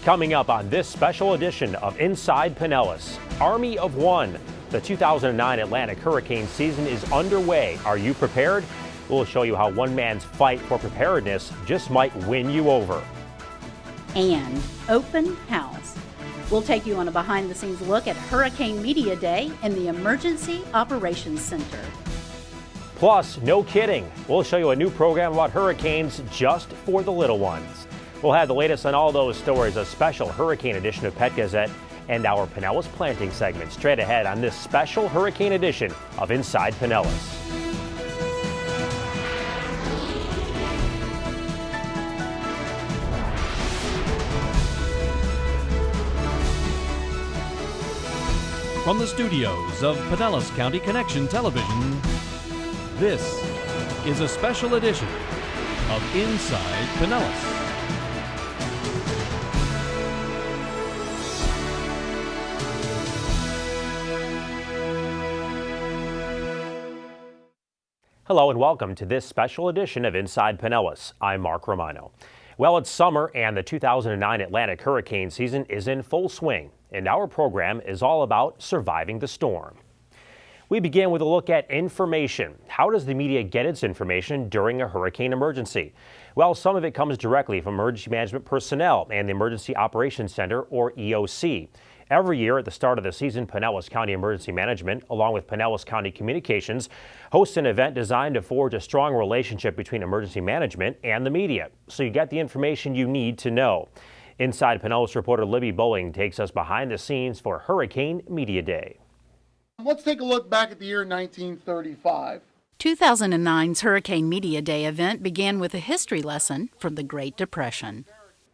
Coming up on this special edition of Inside Pinellas, Army of One. The 2009 Atlantic hurricane season is underway. Are you prepared? We'll show you how one man's fight for preparedness just might win you over. And open house. We'll take you on a behind-the-scenes look at Hurricane Media Day in the Emergency Operations Center. Plus, no kidding, we'll show you a new program about hurricanes just for the little ones. We'll have the latest on all those stories, a special hurricane edition of Pet Gazette, and our Pinellas planting segment straight ahead on this special hurricane edition of Inside Pinellas. From the studios of Pinellas County Connection Television, this is a special edition of Inside Pinellas. Hello and welcome to this special edition of Inside Pinellas. I'm Mark Romano. Well, it's summer and the 2009 Atlantic hurricane season is in full swing, and our program is all about surviving the storm. We begin with a look at information. How does the media get its information during a hurricane emergency? Well, some of it comes directly from emergency management personnel and the Emergency Operations Center, or EOC. Every year at the start of the season, Pinellas County Emergency Management, along with Pinellas County Communications, hosts an event designed to forge a strong relationship between emergency management and the media, so you get the information you need to know. Inside Pinellas reporter Libby Bowling takes us behind the scenes for Hurricane Media Day. Let's take a look back at the year 1935. 2009's Hurricane Media Day event began with a history lesson from the Great Depression.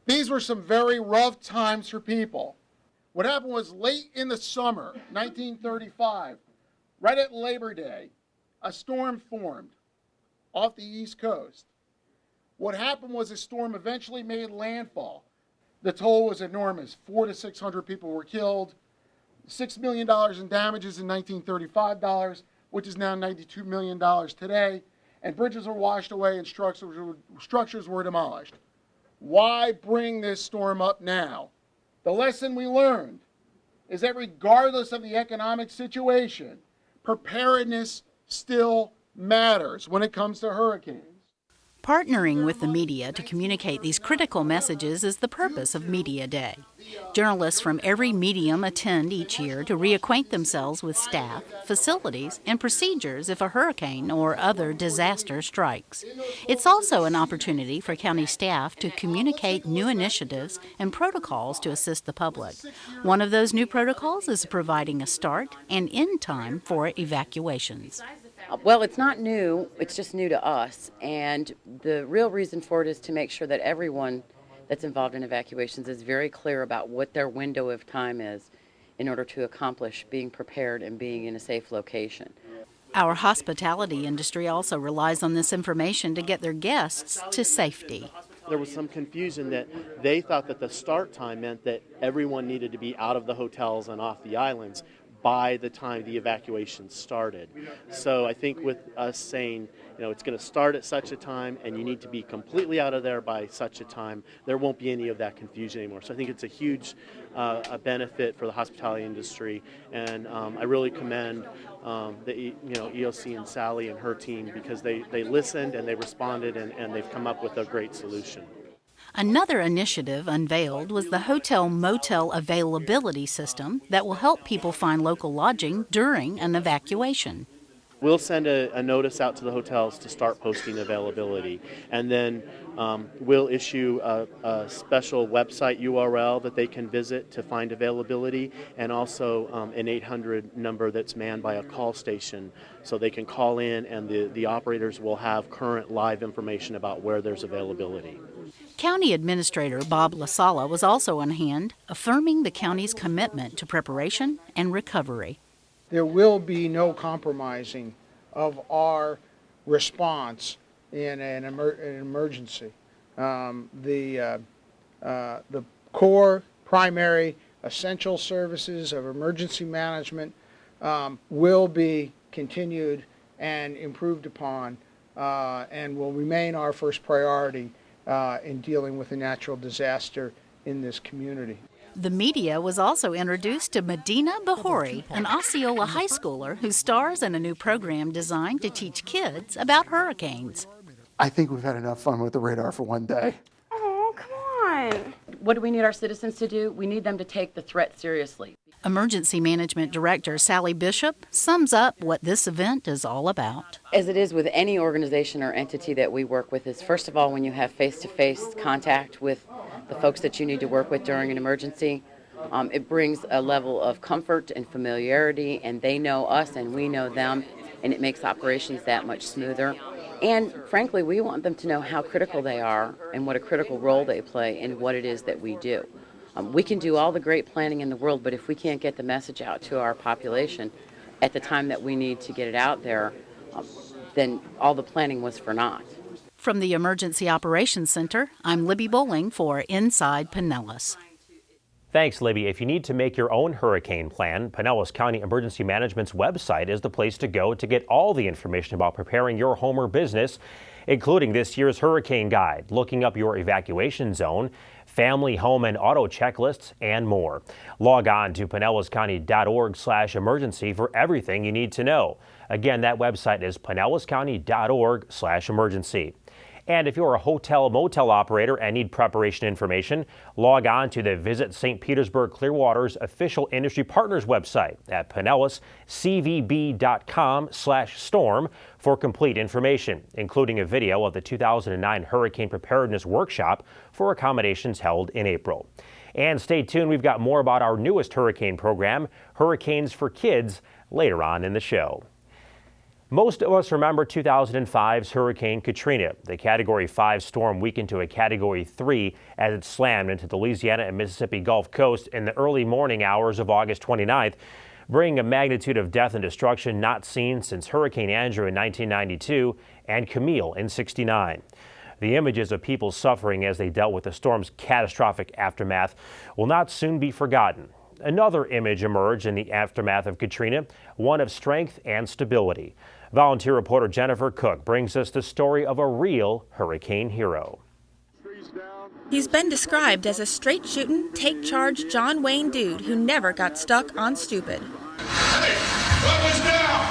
These were some very rough times for people. What happened was late in the summer, 1935, right at Labor Day, a storm formed off the East Coast. What happened was the storm eventually made landfall. The toll was enormous. 400 to 600 people were killed. $6 million in damages in 1935 dollars, which is now $92 million today. And bridges were washed away and structures were demolished. Why bring this storm up now? The lesson we learned is that regardless of the economic situation, preparedness still matters when it comes to hurricanes. Partnering with the media to communicate these critical messages is the purpose of Media Day. Journalists from every medium attend each year to reacquaint themselves with staff, facilities, and procedures if a hurricane or other disaster strikes. It's also an opportunity for county staff to communicate new initiatives and protocols to assist the public. One of those new protocols is providing a start and end time for evacuations. Well, it's not new, it's just new to us, and the real reason for it is to make sure that everyone that's involved in evacuations is very clear about what their window of time is in order to accomplish being prepared and being in a safe location. Our hospitality industry also relies on this information to get their guests to safety. There was some confusion that they thought that the start time meant that everyone needed to be out of the hotels and off the islands by the time the evacuation started. So I think with us saying, it's going to start at such a time and you need to be completely out of there by such a time, there won't be any of that confusion anymore. So I think it's a huge a benefit for the hospitality industry, and I really commend the EOC and Sally and her team, because they listened and they responded and they've come up with a great solution. Another initiative unveiled was the hotel-motel availability system that will help people find local lodging during an evacuation. We'll send a notice out to the hotels to start posting availability, and then we'll issue a special website URL that they can visit to find availability, and also an 800 number that's manned by a call station, so they can call in and the operators will have current live information about where there's availability. County Administrator Bob LaSala was also on hand, affirming the county's commitment to preparation and recovery. There will be no compromising of our response in an emergency. The core, primary, essential services of emergency management will be continued and improved upon and will remain our first priority in dealing with a natural disaster in this community. The media was also introduced to Medina Bahori, an Osceola high schooler who stars in a new program designed to teach kids about hurricanes. I think we've had enough fun with the radar for one day. Oh, come on. What do we need our citizens to do? We need them to take the threat seriously. Emergency Management Director Sally Bishop sums up what this event is all about. As it is with any organization or entity that we work with, is first of all, when you have face-to-face contact with the folks that you need to work with during an emergency, it brings a level of comfort and familiarity, and they know us and we know them, and it makes operations that much smoother. And frankly, we want them to know how critical they are and what a critical role they play in what it is that we do. We can do all the great planning in the world, but if we can't get the message out to our population at the time that we need to get it out there, then all the planning was for naught. From the Emergency Operations Center, I'm Libby Bowling for Inside Pinellas. Thanks, Libby. If you need to make your own hurricane plan, Pinellas County Emergency Management's website is the place to go to get all the information about preparing your home or business, including this year's hurricane guide, looking up your evacuation zone, family, home, and auto checklists, and more. Log on to pinellascounty.org/emergency for everything you need to know. Again, that website is pinellascounty.org/emergency. And if you're a hotel motel operator and need preparation information, log on to the Visit St. Petersburg Clearwater's official industry partners website at pinellascvb.com/storm for complete information, including a video of the 2009 Hurricane Preparedness Workshop for accommodations held in April. And stay tuned, we've got more about our newest hurricane program, Hurricanes for Kids, later on in the show. Most of us remember 2005's Hurricane Katrina. The Category 5 storm weakened to a Category 3 as it slammed into the Louisiana and Mississippi Gulf Coast in the early morning hours of August 29th, bringing a magnitude of death and destruction not seen since Hurricane Andrew in 1992 and Camille in '69. The images of people suffering as they dealt with the storm's catastrophic aftermath will not soon be forgotten. Another image emerged in the aftermath of Katrina, one of strength and stability. Volunteer reporter Jennifer Cook brings us the story of a real hurricane hero. He's been described as a straight-shooting, take-charge John Wayne dude who never got stuck on stupid. Hey, what was down?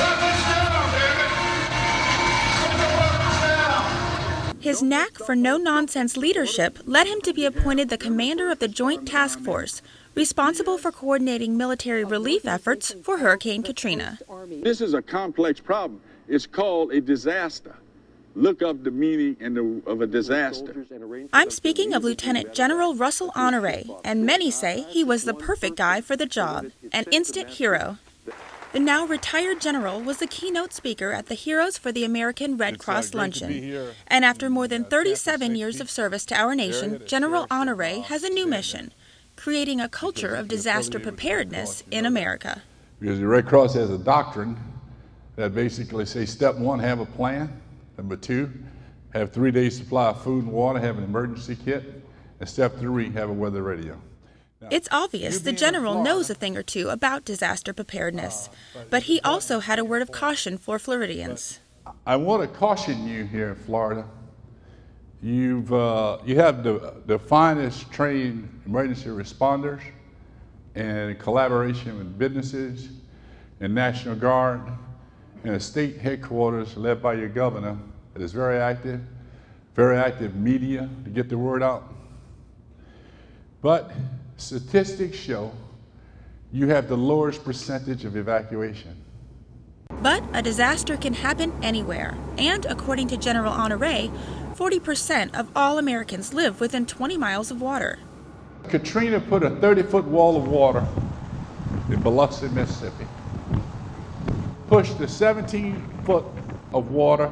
What was down, damn it? What was down? His knack for no-nonsense leadership led him to be appointed the commander of the Joint Task Force, responsible for coordinating military relief efforts for Hurricane Katrina. This is a complex problem. It's called a disaster. Look up the meaning of a disaster. I'm speaking of Lieutenant General Russell Honore, and many say he was the perfect guy for the job, an instant hero. The now retired general was the keynote speaker at the Heroes for the American Red Cross Luncheon. And after more than 37 years of service to our nation, General Honore has a new mission: creating a culture of disaster preparedness in America. Because the Red Cross has a doctrine that basically says, step one, have a plan. Number two, have 3 days supply of food and water, have an emergency kit. And step three, have a weather radio. Now, it's obvious the general knows a thing or two about disaster preparedness, but he also had a word of caution for Floridians. I want to caution you here in Florida. You have the finest trained emergency responders and collaboration with businesses and National Guard and a state headquarters led by your governor that is very active media to get the word out. But statistics show you have the lowest percentage of evacuation. But a disaster can happen anywhere, and according to General Honore, 40% of all Americans live within 20 miles of water. Katrina put a 30-foot wall of water in Biloxi, Mississippi. Pushed the 17-foot of water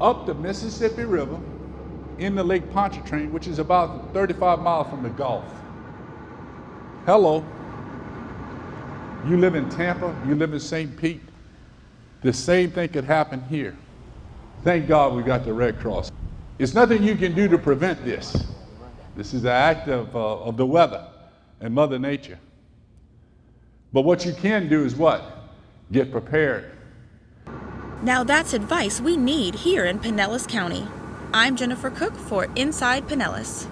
up the Mississippi River into Lake Pontchartrain, which is about 35 miles from the Gulf. Hello. You live in Tampa, you live in St. Pete. The same thing could happen here. Thank God we got the Red Cross. It's nothing you can do to prevent this. This is an act of the weather and Mother Nature. But what you can do is what? Get prepared. Now that's advice we need here in Pinellas County. I'm Jennifer Cook for Inside Pinellas.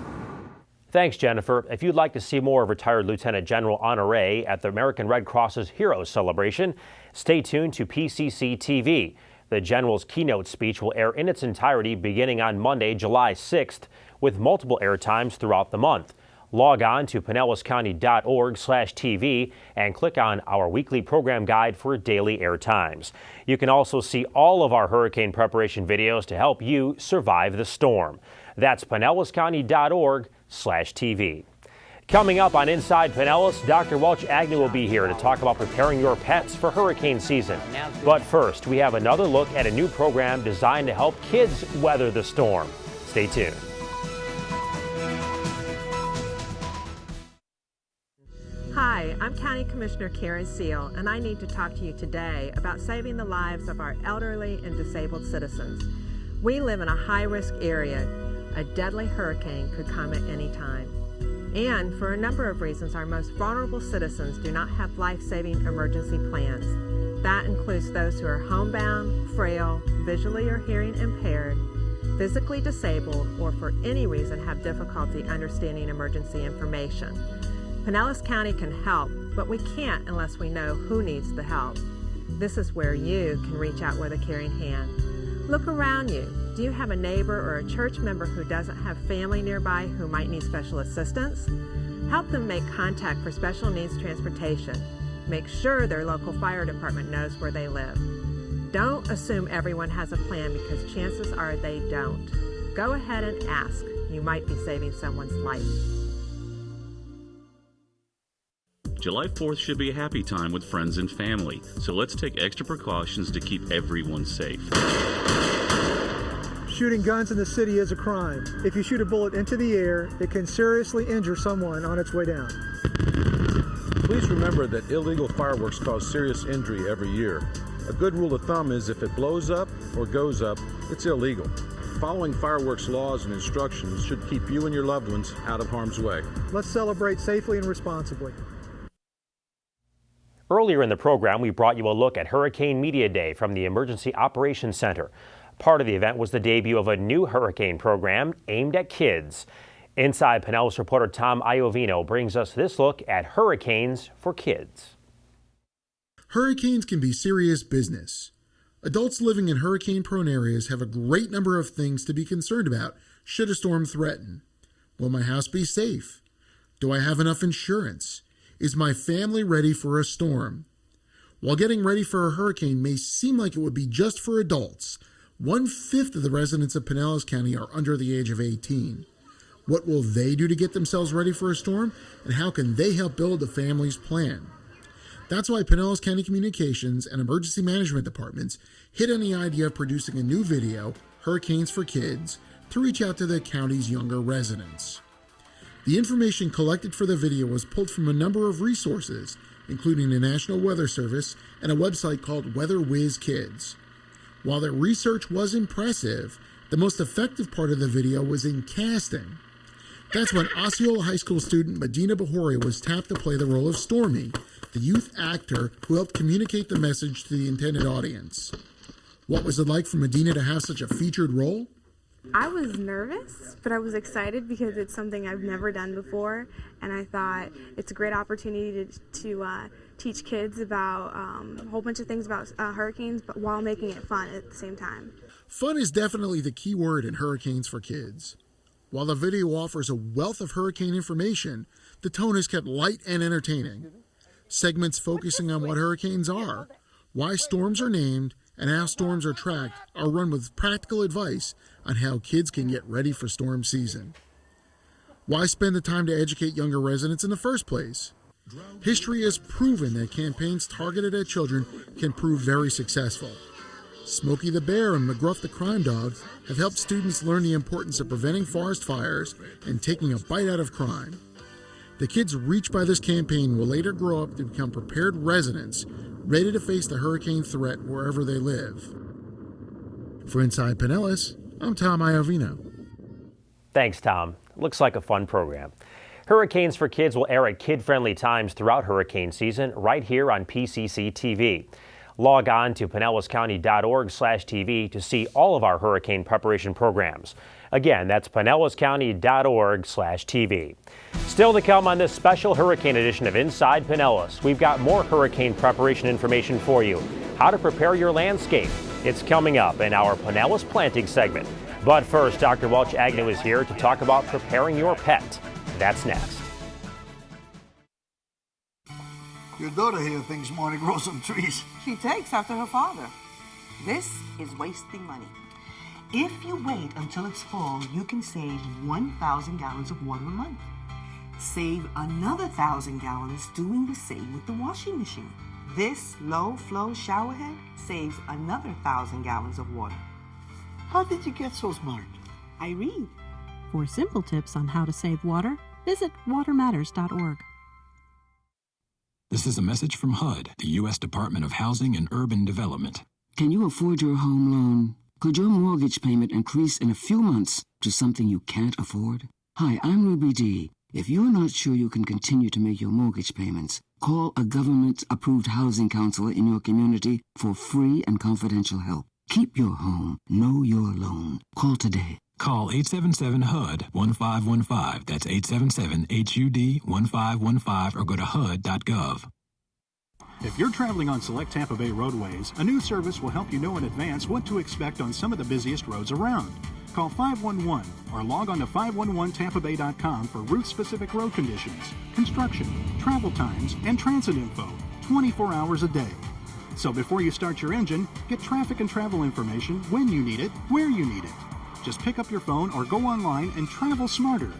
Thanks, Jennifer. If you'd like to see more of retired Lieutenant General Honore at the American Red Cross's Heroes Celebration, stay tuned to PCC TV. The General's keynote speech will air in its entirety beginning on Monday, July 6th, with multiple air times throughout the month. Log on to pinellascounty.org/TV and click on our weekly program guide for daily air times. You can also see all of our hurricane preparation videos to help you survive the storm. That's pinellascounty.org/TV. Coming up on Inside Pinellas, Dr. Welch Agnew will be here to talk about preparing your pets for hurricane season. But first, we have another look at a new program designed to help kids weather the storm. Stay tuned. Hi, I'm County Commissioner Karen Seal, and I need to talk to you today about saving the lives of our elderly and disabled citizens. We live in a high-risk area. A deadly hurricane could come at any time. And for a number of reasons, our most vulnerable citizens do not have life-saving emergency plans. That includes those who are homebound, frail, visually or hearing impaired, physically disabled, or for any reason have difficulty understanding emergency information. Pinellas County can help, but we can't unless we know who needs the help. This is where you can reach out with a caring hand. Look around you. Do you have a neighbor or a church member who doesn't have family nearby who might need special assistance? Help them make contact for special needs transportation. Make sure their local fire department knows where they live. Don't assume everyone has a plan because chances are they don't. Go ahead and ask. You might be saving someone's life. July 4th should be a happy time with friends and family, so let's take extra precautions to keep everyone safe. Shooting guns in the city is a crime. If you shoot a bullet into the air, it can seriously injure someone on its way down. Please remember that illegal fireworks cause serious injury every year. A good rule of thumb is if it blows up or goes up, it's illegal. Following fireworks laws and instructions should keep you and your loved ones out of harm's way. Let's celebrate safely and responsibly. Earlier in the program, we brought you a look at Hurricane Media Day from the Emergency Operations Center. Part of the event was the debut of a new hurricane program aimed at kids. Inside Pinellas reporter Tom Iovino brings us this look at hurricanes for kids. Hurricanes can be serious business. Adults living in hurricane-prone areas have a great number of things to be concerned about should a storm threaten. Will my house be safe? Do I have enough insurance? Is my family ready for a storm? While getting ready for a hurricane may seem like it would be just for adults, 1/5 of the residents of Pinellas County are under the age of 18. What will they do to get themselves ready for a storm, and how can they help build a family's plan? That's why Pinellas County Communications and Emergency Management Departments hit on the idea of producing a new video, Hurricanes for Kids, to reach out to the county's younger residents. The information collected for the video was pulled from a number of resources, including the National Weather Service and a website called Weather Whiz Kids. While their research was impressive, the most effective part of the video was in casting. That's when Osceola High School student Medina Bahori was tapped to play the role of Stormy, the youth actor who helped communicate the message to the intended audience. What was it like for Medina to have such a featured role? I was nervous, but I was excited because it's something I've never done before, and I thought it's a great opportunity to teach kids about a whole bunch of things about hurricanes, but while making it fun at the same time. Fun is definitely the key word in Hurricanes for Kids. While the video offers a wealth of hurricane information, the tone is kept light and entertaining. Segments focusing on what hurricanes are, why storms are named, and how storms are tracked are run with practical advice on how kids can get ready for storm season. Why spend the time to educate younger residents in the first place? History has proven that campaigns targeted at children can prove very successful. Smokey the Bear and McGruff the Crime Dog have helped students learn the importance of preventing forest fires and taking a bite out of crime. The kids reached by this campaign will later grow up to become prepared residents, ready to face the hurricane threat wherever they live. For Inside Pinellas, I'm Tom Iovino. Thanks, Tom. Looks like a fun program. Hurricanes for Kids will air at kid-friendly times throughout hurricane season right here on PCC TV. Log on to pinellascounty.org/TV to see all of our hurricane preparation programs. Again, that's pinellascounty.org/TV. Still to come on this special hurricane edition of Inside Pinellas, we've got more hurricane preparation information for you. How to prepare your landscape. It's coming up in our Pinellas planting segment. But first, Dr. Welch Agnew is here to talk about preparing your pet. That's next. Your daughter here thinks you want to grow some trees. She takes after her father. This is wasting money. If you wait until it's fall, you can save 1,000 gallons of water a month. Save another 1,000 gallons doing the same with the washing machine. This low-flow shower head saves another 1,000 gallons of water. How did you get so smart? I read. For simple tips on how to save water, visit watermatters.org. This is a message from HUD, the U.S. Department of Housing and Urban Development. Can you afford your home loan? Could your mortgage payment increase in a few months to something you can't afford? Hi, I'm Ruby D. If you're not sure you can continue to make your mortgage payments, call a government-approved housing counselor in your community for free and confidential help. Keep your home. Know your loan. Call today. Call 877-HUD-1515. That's 877-HUD-1515 or go to HUD.gov. If you're traveling on select Tampa Bay roadways, a new service will help you know in advance what to expect on some of the busiest roads around. Call 511 or log on to 511tampabay.com for route-specific road conditions, construction, travel times, and transit info 24 hours a day. So before you start your engine, get traffic and travel information when you need it, where you need it. Just pick up your phone or go online and travel smarter.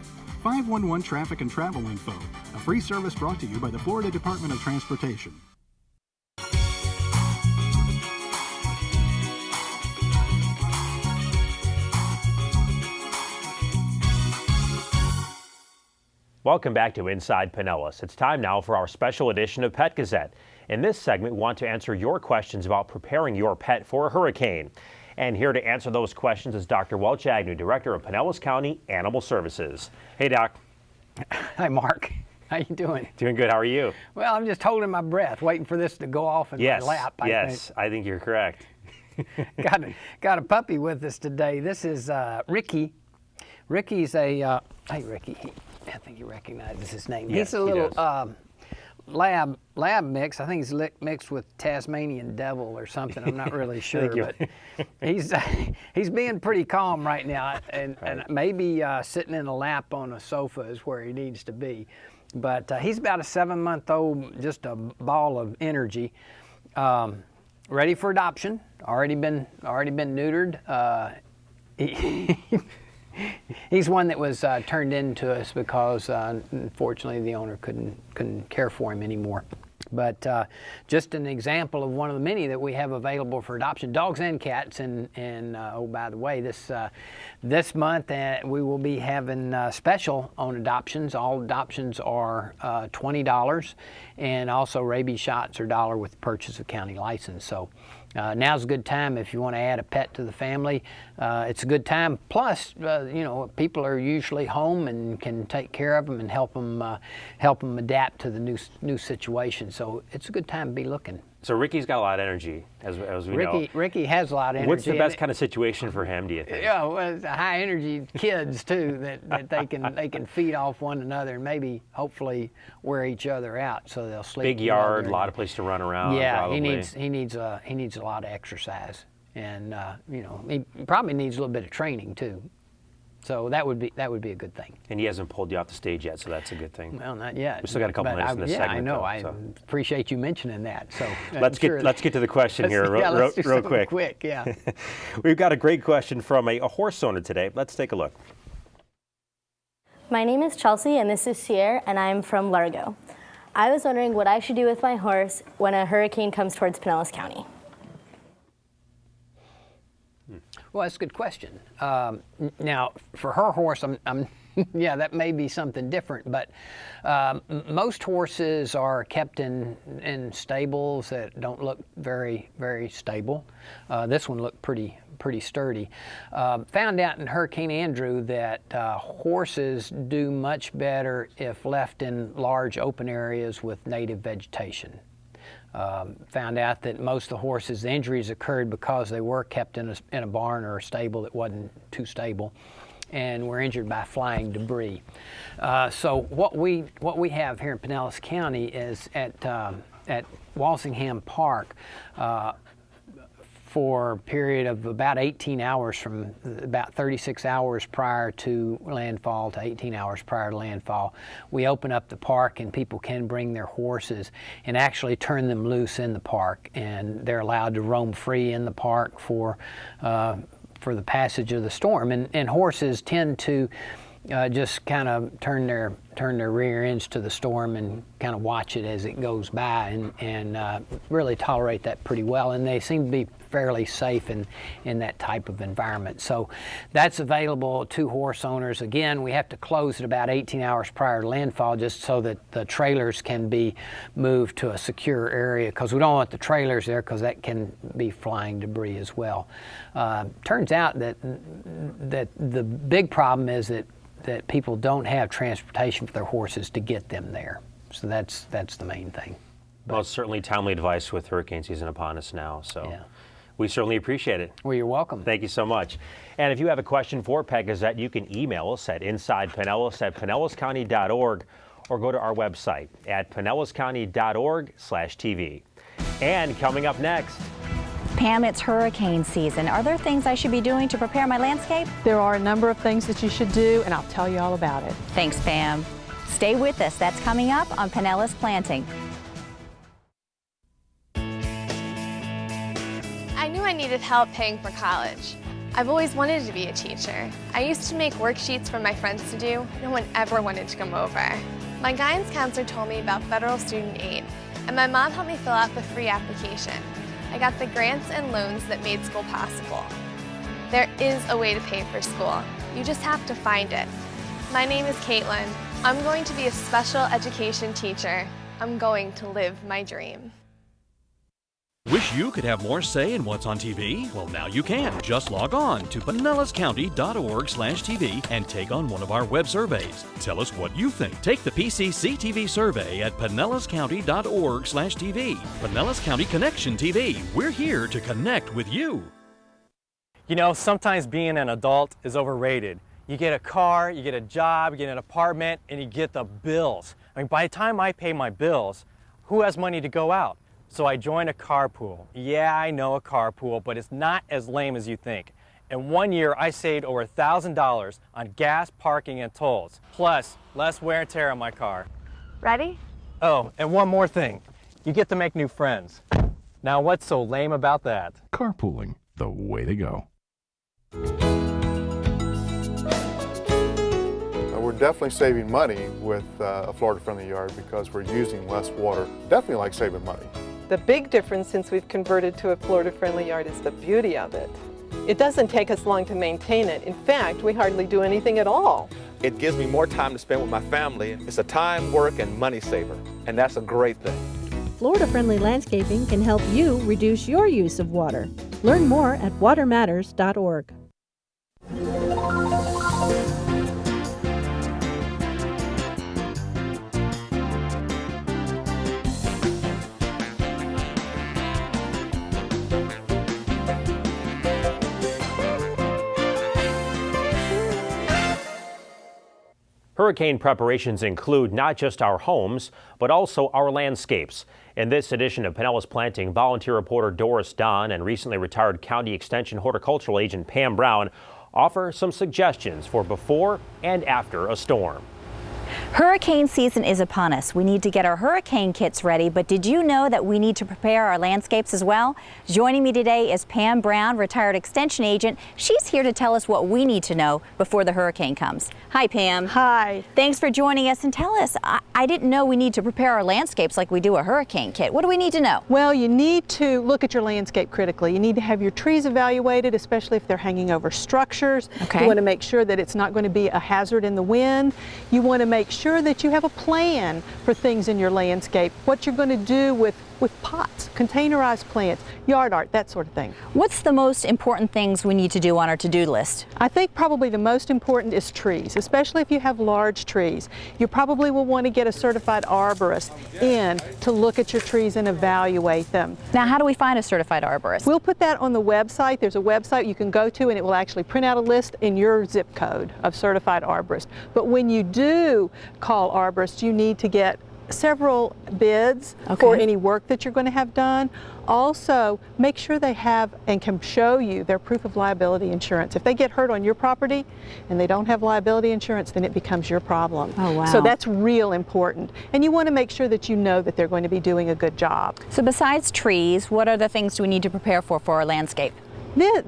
511 Traffic and Travel Info, a free service brought to you by the Florida Department of Transportation. Welcome back to Inside Pinellas. It's time now for our special edition of Pet Gazette. In this segment, we want to answer your questions about preparing your pet for a hurricane. And here to answer those questions is Dr. Welch Agnew, Director of Pinellas County Animal Services. Hey, Doc. Hi, Mark. How you doing? Doing good. How are you? Well, I'm just holding my breath, waiting for this to go off in my lap. I think you're correct. Got a puppy with us today. This is Ricky. Ricky's a, hey, Ricky. I think you recognize his name. Yes, he's a little lab mix. I think he's mixed with Tasmanian devil or something. I'm not really sure, but he's being pretty calm right now, and maybe sitting in a lap on a sofa is where he needs to be. But he's about a 7-month-old, just a ball of energy, ready for adoption. Already been neutered. He's one that was turned in to us because unfortunately the owner couldn't care for him anymore. But just an example of one of the many that we have available for adoption, dogs and cats. And oh, by the way, this month we will be having special on adoptions. All adoptions are $20, and also rabies shots are $1 with purchase of county license. So now's a good time if you want to add a pet to the family. It's a good time. Plus, people are usually home and can take care of them and help them adapt to the new situation. So it's a good time to be looking. So Ricky's got a lot of energy, as we know. Ricky has a lot of energy. What's the best kind of situation for him, do you think? Yeah, well, it's high energy kids too that they can feed off one another and maybe hopefully wear each other out so they'll sleep. Big yard, a lot of place to run around. Yeah, probably. he needs a lot of exercise, and he probably needs a little bit of training too. So that would be a good thing. And he hasn't pulled you off the stage yet, so that's a good thing. Well, not yet. We still got a couple minutes in this segment. Yeah, I know. Though, I appreciate you mentioning that. So let's get to the question here real quick. Quick, yeah. We've got a great question from a horse owner today. Let's take a look. My name is Chelsea, and this is Sierra, and I'm from Largo. I was wondering what I should do with my horse when a hurricane comes towards Pinellas County. Well, that's a good question. Now, for her horse, yeah, that may be something different, but most horses are kept in stables that don't look very, very stable. This one looked pretty sturdy. Found out in Hurricane Andrew that horses do much better if left in large open areas with native vegetation. Found out that most of the horses' injuries occurred because they were kept in a barn or a stable that wasn't too stable, and were injured by flying debris. So what we have here in Pinellas County is at Walsingham Park, for a period of about 18 hours, from about 36 hours prior to landfall to 18 hours prior to landfall, we open up the park and people can bring their horses and actually turn them loose in the park, and they're allowed to roam free in the park for the passage of the storm. And horses tend to just kind of turn their rear ends to the storm and kind of watch it as it goes by, and really tolerate that pretty well, and they seem to be fairly safe in that type of environment. So that's available to horse owners. Again, we have to close at about 18 hours prior to landfall just so that the trailers can be moved to a secure area, because we don't want the trailers there because that can be flying debris as well. Turns out that the big problem is that people don't have transportation for their horses to get them there. So that's the main thing. Well, it's certainly timely advice with hurricane season upon us now, so yeah. We certainly appreciate it. Well, you're welcome. Thank you so much. And if you have a question for Pet Gazette, you can email us at insidepinellas@pinellascounty.org, or go to our website at pinellascounty.org/TV. And coming up next, Pam, it's hurricane season. Are there things I should be doing to prepare my landscape? There are a number of things that you should do, and I'll tell you all about it. Thanks, Pam. Stay with us. That's coming up on Pinellas Planting. I knew I needed help paying for college. I've always wanted to be a teacher. I used to make worksheets for my friends to do. No one ever wanted to come over. My guidance counselor told me about federal student aid, and my mom helped me fill out the free application. I got the grants and loans that made school possible. There is a way to pay for school. You just have to find it. My name is Caitlin. I'm going to be a special education teacher. I'm going to live my dream. Wish you could have more say in what's on TV? Well, now you can. Just log on to pinellascounty.org/TV and take on one of our web surveys. Tell us what you think. Take the PCC-TV survey at pinellascounty.org/TV. Pinellas County Connection TV. We're here to connect with you. You know, sometimes being an adult is overrated. You get a car, you get a job, you get an apartment, and you get the bills. I mean, by the time I pay my bills, who has money to go out? So I joined a carpool. Yeah, I know, a carpool, but it's not as lame as you think. In 1 year, I saved over $1,000 on gas, parking, and tolls. Plus, less wear and tear on my car. Ready? Oh, and one more thing. You get to make new friends. Now, what's so lame about that? Carpooling, the way to go. We're definitely saving money with a Florida-friendly yard because we're using less water. Definitely like saving money. The big difference since we've converted to a Florida-friendly yard is the beauty of it. It doesn't take us long to maintain it. In fact, we hardly do anything at all. It gives me more time to spend with my family. It's a time, work, and money saver, and that's a great thing. Florida-friendly landscaping can help you reduce your use of water. Learn more at watermatters.org. Hurricane preparations include not just our homes, but also our landscapes. In this edition of Pinellas Planting, volunteer reporter Doris Don and recently retired County Extension horticultural agent Pam Brown offer some suggestions for before and after a storm. Hurricane season is upon us. We need to get our hurricane kits ready, but did you know that we need to prepare our landscapes as well? Joining me today is Pam Brown, retired extension agent. She's here to tell us what we need to know before the hurricane comes. Hi, Pam. Hi. Thanks for joining us, and tell us, I didn't know we need to prepare our landscapes like we do a hurricane kit. What do we need to know? Well, you need to look at your landscape critically. You need to have your trees evaluated, especially if they're hanging over structures. Okay. You want to make sure that it's not going to be a hazard in the wind. You want to make sure that you have a plan for things in your landscape, what you're going to do with with pots, containerized plants, yard art, that sort of thing. What's the most important things we need to do on our to-do list? I think probably the most important is trees, especially if you have large trees. You probably will want to get a certified arborist in to look at your trees and evaluate them. Now, how do we find a certified arborist? We'll put that on the website. There's a website you can go to and it will actually print out a list in your zip code of certified arborists. But when you do call arborists, you need to get several bids for any work that you're going to have done. Also, make sure they have and can show you their proof of liability insurance. If they get hurt on your property and they don't have liability insurance, then it becomes your problem. Oh, wow. So that's real important. And you want to make sure that you know that they're going to be doing a good job. So besides trees, what are the things do we need to prepare for our landscape?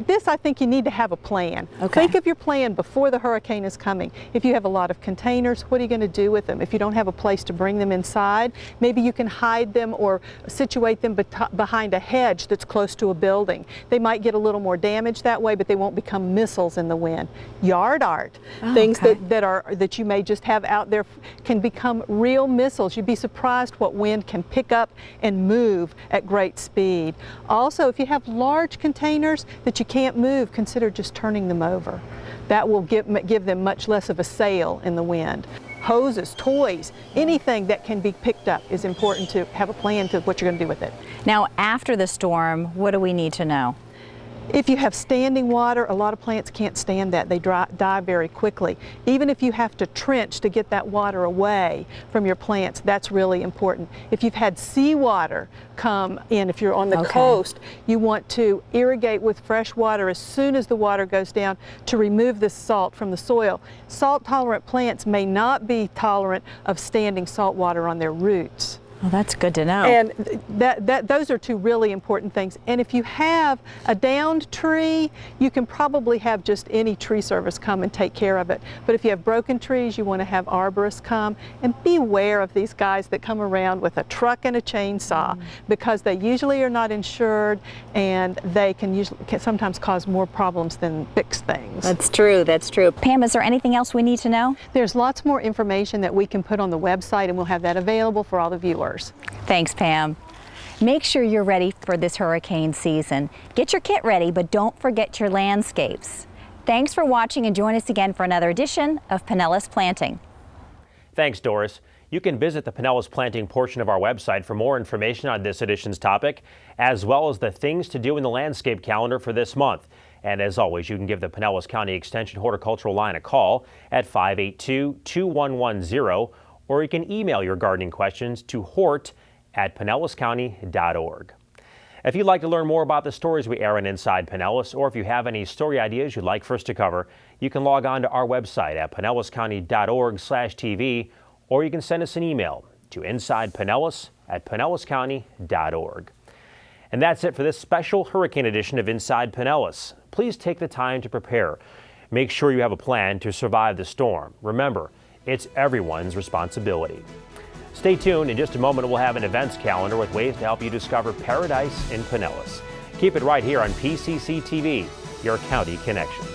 This, I think you need to have a plan. Okay. Think of your plan before the hurricane is coming. If you have a lot of containers, what are you going to do with them? If you don't have a place to bring them inside, maybe you can hide them or situate them behind a hedge that's close to a building. They might get a little more damage that way, but they won't become missiles in the wind. Yard art, things that you may just have out there can become real missiles. You'd be surprised what wind can pick up and move at great speed. Also, if you have large containers that you can't move, consider just turning them over. That will give them much less of a sail in the wind. Hoses, toys, anything that can be picked up is important to have a plan to what you're going to do with it. Now, after the storm, what do we need to know? If you have standing water, a lot of plants can't stand that. They die very quickly. Even if you have to trench to get that water away from your plants, that's really important. If you've had seawater come in, if you're on the coast, you want to irrigate with fresh water as soon as the water goes down to remove the salt from the soil. Salt-tolerant plants may not be tolerant of standing salt water on their roots. Well, that's good to know. And those are two really important things. And if you have a downed tree, you can probably have just any tree service come and take care of it. But if you have broken trees, you want to have arborists come. And beware of these guys that come around with a truck and a chainsaw, because they usually are not insured and they can sometimes cause more problems than fix things. That's true, that's true. Pam, is there anything else we need to know? There's lots more information that we can put on the website, and we'll have that available for all the viewers. Thanks, Pam. Make sure you're ready for this hurricane season. Get your kit ready, but don't forget your landscapes. Thanks for watching, and join us again for another edition of Pinellas Planting. Thanks, Doris. You can visit the Pinellas Planting portion of our website for more information on this edition's topic, as well as the things to do in the landscape calendar for this month. And as always, you can give the Pinellas County Extension Horticultural Line a call at 582-2110, or you can email your gardening questions to hort@pinellascounty.org. If you'd like to learn more about the stories we air on Inside Pinellas, or if you have any story ideas you'd like for us to cover, you can log on to our website at pinellascounty.org/TV, or you can send us an email to insidepinellas@pinellascounty.org. And that's it for this special hurricane edition of Inside Pinellas. Please take the time to prepare. Make sure you have a plan to survive the storm. Remember, it's everyone's responsibility. Stay tuned. In just a moment, we'll have an events calendar with ways to help you discover paradise in Pinellas. Keep it right here on PCC TV, your county connection.